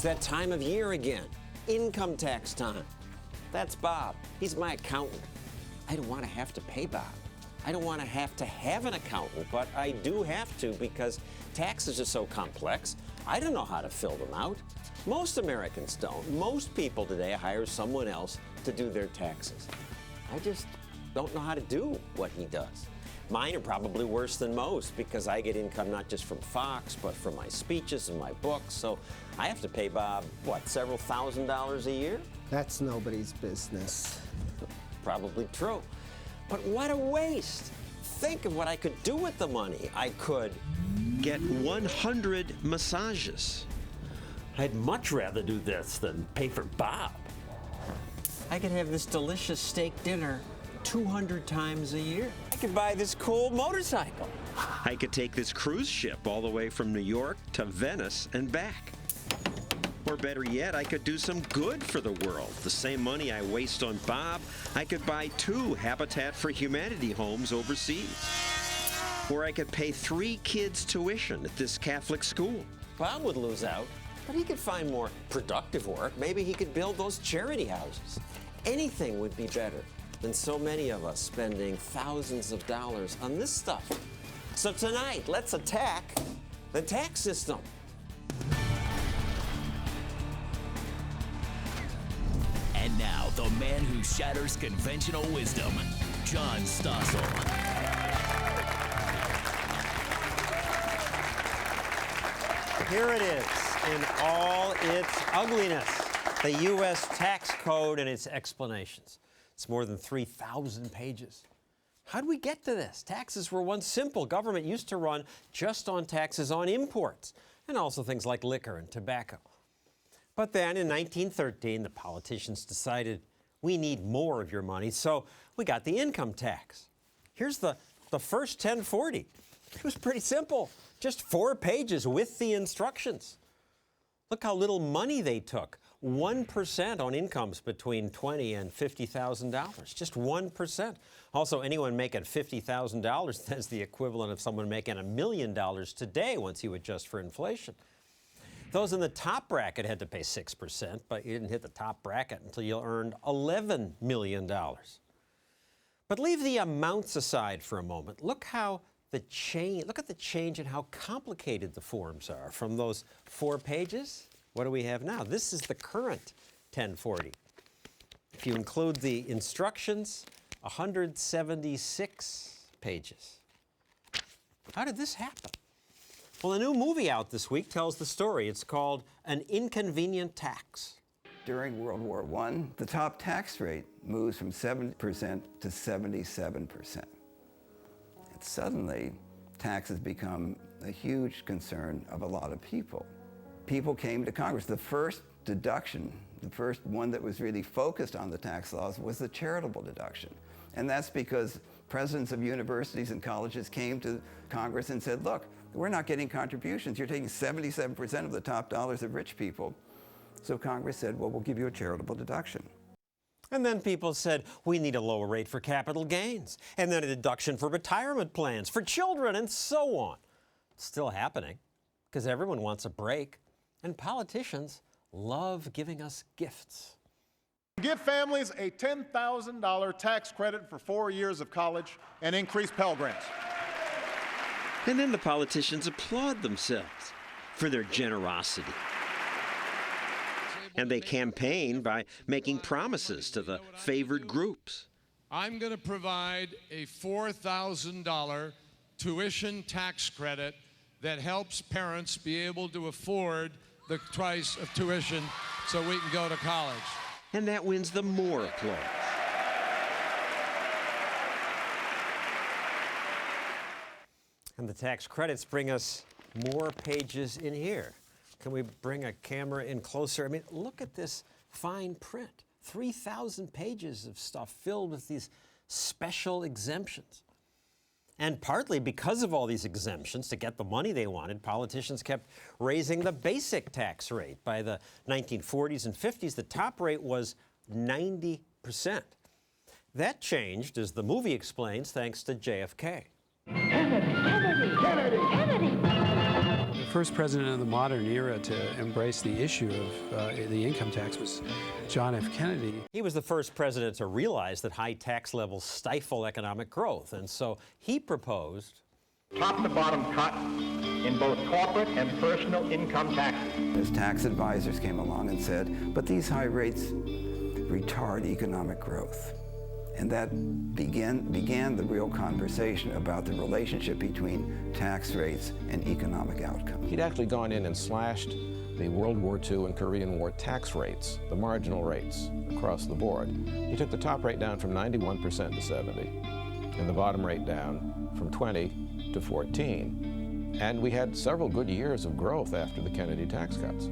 It's that time of year again. Income tax time. That's Bob. He's my accountant. I don't want to have to pay Bob. I don't want to have an accountant, but I do have to because taxes are so complex. I don't know how to fill them out. Most Americans don't. Most people today hire someone else to do their taxes. I just don't know how to do what he does. Mine are probably worse than most because I get income not just from Fox, but from my speeches and my books. So I have to pay Bob, what, several $1,000s a year? That's nobody's business. Probably true. But what a waste. Think of what I could do with the money. I could get 100 massages. I'd much rather do this than pay for Bob. I could have this delicious steak dinner 200 times a year. I could buy this cool motorcycle. I could take this cruise ship all the way from New York to Venice and back. Or better yet, I could do some good for the world. The same money I waste on Bob, I could buy 2 Habitat for Humanity homes overseas. Or I could pay 3 kids' tuition at this Catholic school. Bob would lose out, but he could find more productive work. Maybe he could build those charity houses. Anything would be better than so many of us spending thousands of dollars on this stuff. So tonight, let's attack the tax system. And now, the man who shatters conventional wisdom, John Stossel. Here it is in all its ugliness, the U.S. tax code and its explanations. It's more than 3,000 pages. How did we get to this? Taxes were once simple. Government used to run just on taxes on imports and also things like liquor and tobacco. But then in 1913, the politicians decided we need more of your money, so we got the income tax. Here's the first 1040. It was pretty simple, just 4 pages with the instructions. Look how little money they took. 1% on incomes between $20,000 and $50,000, just 1%. Also, anyone making $50,000, that's the equivalent of someone making $1 million today once you adjust for inflation. Those in the top bracket had to pay 6%, but you didn't hit the top bracket until you earned $11 million. But leave the amounts aside for a moment. Look at the change in how complicated the forms are. From those 4 pages, what do we have now? This is the current 1040. If you include the instructions, 176 pages. How did this happen? Well, a new movie out this week tells the story. It's called An Inconvenient Tax. During World War I, the top tax rate moves from 7% to 77%. And suddenly, taxes become a huge concern of a lot of people. People came to Congress. The first deduction, the first one that was really focused on the tax laws, was the charitable deduction. And that's because presidents of universities and colleges came to Congress and said, look, we're not getting contributions. You're taking 77% of the top dollars of rich people. So Congress said, well, we'll give you a charitable deduction. And then people said, we need a lower rate for capital gains, and then a deduction for retirement plans, for children, and so on. It's still happening, because everyone wants a break, and politicians love giving us gifts. Give families a $10,000 tax credit for 4 years of college and increase Pell Grants. And then the politicians applaud themselves for their generosity. And they campaign by making promises to the favored groups. I'm going to provide a $4,000 tuition tax credit that helps parents be able to afford the price of tuition so we can go to college. And that wins them more applause. And the tax credits bring us more pages in here. Can we bring a camera in closer? I mean, look at this fine print. 3,000 pages of stuff filled with these special exemptions. And partly because of all these exemptions, to get the money they wanted, politicians kept raising the basic tax rate. By the 1940s and 50s, the top rate was 90%. That changed, as the movie explains, thanks to JFK. Kennedy! Kennedy! Kennedy! Kennedy! The first president of the modern era to embrace the issue of the income tax was John F. Kennedy. He was the first president to realize that high tax levels stifle economic growth, and so he proposed top-to-bottom cut in both corporate and personal income taxes. His tax advisors came along and said, but these high rates retard economic growth. And that began the real conversation about the relationship between tax rates and economic outcomes. He'd actually gone in and slashed the World War II and Korean War tax rates, the marginal rates across the board. He took the top rate down from 91% to 70%, and the bottom rate down from 20 to 14. And we had several good years of growth after the Kennedy tax cuts.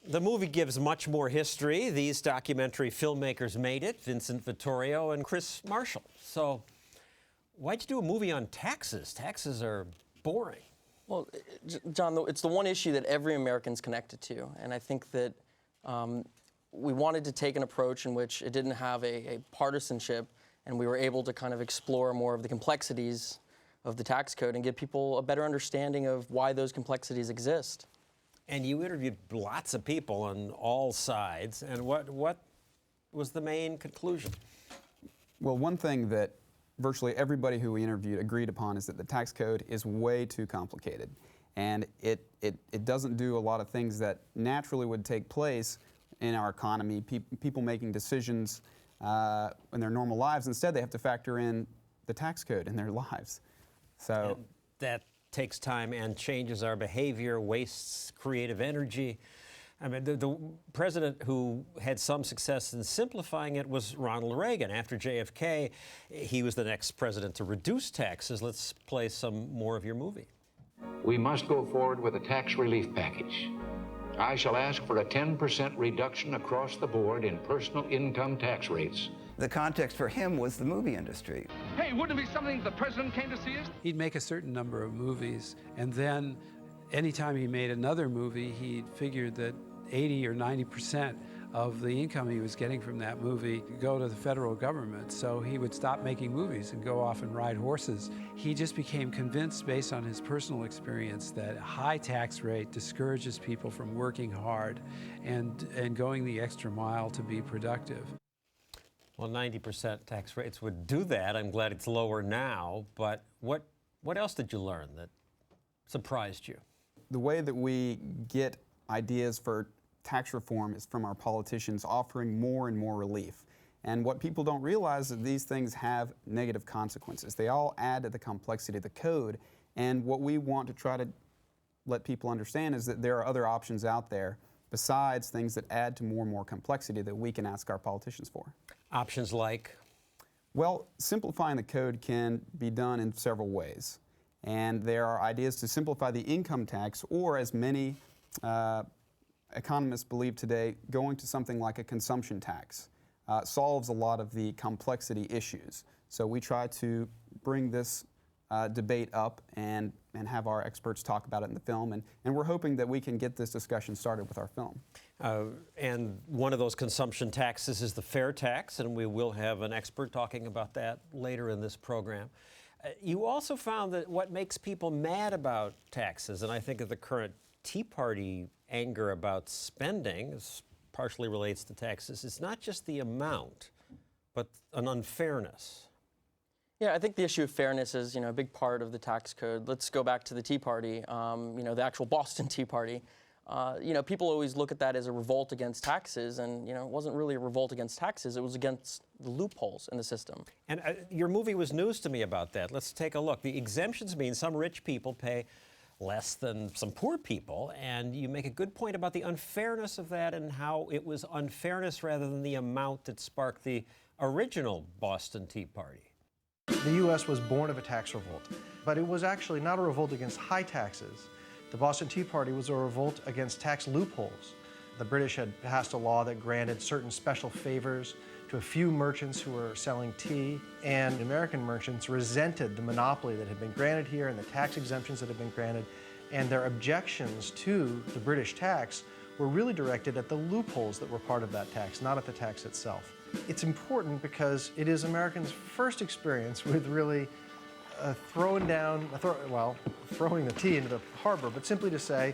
The movie gives much more history. These documentary filmmakers made it, Vincent Vittorio and Chris Marshall. So why'd you do a movie on taxes? Taxes are boring. Well, John, it's the one issue that every American's connected to. And I think that we wanted to take an approach in which it didn't have a partisanship, and we were able to kind of explore more of the complexities of the tax code and give people a better understanding of why those complexities exist. And you interviewed lots of people on all sides. And what was the main conclusion? Well, one thing that virtually everybody who we interviewed agreed upon is that the tax code is way too complicated. And it doesn't do a lot of things that naturally would take place in our economy, people making decisions in their normal lives. Instead, they have to factor in the tax code in their lives. So and that takes time and changes our behavior, wastes creative energy. I mean, the president who had some success in simplifying it was Ronald Reagan. After JFK, he was the next president to reduce taxes. Let's play some more of your movie. We must go forward with a tax relief package. I shall ask for a 10% reduction across the board in personal income tax rates. The context for him was the movie industry. Hey, wouldn't it be something if the president came to see us? He'd make a certain number of movies, and then anytime he made another movie, he figured that 80 or 90% of the income he was getting from that movie could go to the federal government. So he would stop making movies and go off and ride horses. He just became convinced, based on his personal experience, that a high tax rate discourages people from working hard and going the extra mile to be productive. Well, 90% tax rates would do that. I'm glad it's lower now. But what else did you learn that surprised you? The way that we get ideas for tax reform is from our politicians offering more and more relief. And what people don't realize is that these things have negative consequences. They all add to the complexity of the code. And what we want to try to let people understand is that there are other options out there besides things that add to more and more complexity that we can ask our politicians for. Options like? Well, simplifying the code can be done in several ways. And there are ideas to simplify the income tax, or as many economists believe today, going to something like a consumption tax solves a lot of the complexity issues. So we try to bring this debate up and have our experts talk about it in the film. And we're hoping that we can get this discussion started with our film. And one of those consumption taxes is the fair tax, and we will have an expert talking about that later in this program. You also found that what makes people mad about taxes, and I think of the current Tea Party anger about spending, this partially relates to taxes, it's not just the amount, but an unfairness. Yeah, I think the issue of fairness is, a big part of the tax code. Let's go back to the Tea Party, the actual Boston Tea Party. People always look at that as a revolt against taxes, and it wasn't really a revolt against taxes, it was against the loopholes in the system. And your movie was news to me about that. Let's take a look. The exemptions mean some rich people pay less than some poor people, and you make a good point about the unfairness of that and how it was unfairness rather than the amount that sparked the original Boston Tea Party. The U.S. was born of a tax revolt, but it was actually not a revolt against high taxes. The Boston Tea Party was a revolt against tax loopholes. The British had passed a law that granted certain special favors to a few merchants who were selling tea, and American merchants resented the monopoly that had been granted here and the tax exemptions that had been granted, and their objections to the British tax were really directed at the loopholes that were part of that tax, not at the tax itself. It's important because it is Americans' first experience with really throwing the tea into the harbor, but simply to say,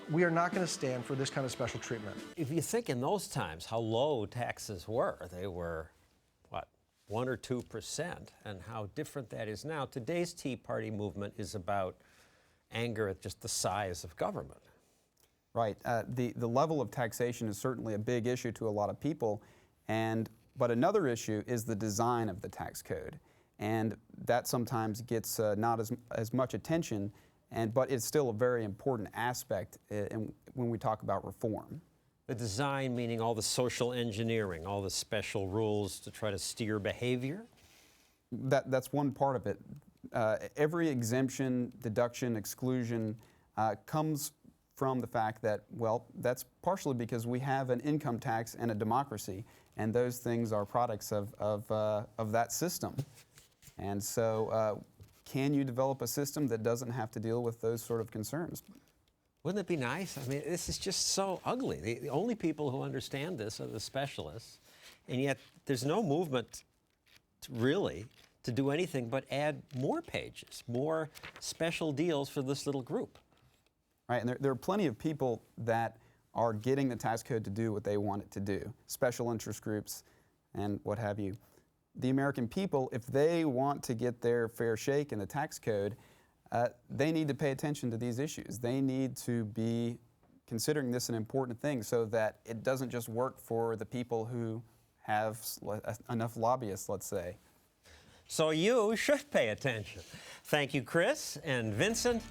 we are not going to stand for this kind of special treatment. If you think in those times how low taxes were, they were, what, 1 or 2%, and how different that is now. Today's Tea Party movement is about anger at just the size of government. Right. The level of taxation is certainly a big issue to a lot of people, but another issue is the design of the tax code, and that sometimes gets not as much attention. But it's still a very important aspect when we talk about reform. The design meaning all the social engineering, all the special rules to try to steer behavior? That's one part of it. Every exemption, deduction, exclusion comes from the fact that, well, that's partially because we have an income tax and a democracy, and those things are products of that system. And so can you develop a system that doesn't have to deal with those sort of concerns? Wouldn't it be nice? I mean, this is just so ugly. The only people who understand this are the specialists, and yet there's no movement to do anything but add more pages, more special deals for this little group. Right, and there are plenty of people that are getting the tax code to do what they want it to do, special interest groups and what have you. The American people, if they want to get their fair shake in the tax code, they need to pay attention to these issues. They need to be considering this an important thing so that it doesn't just work for the people who have enough lobbyists, let's say. So you should pay attention. Thank you, Chris and Vincent.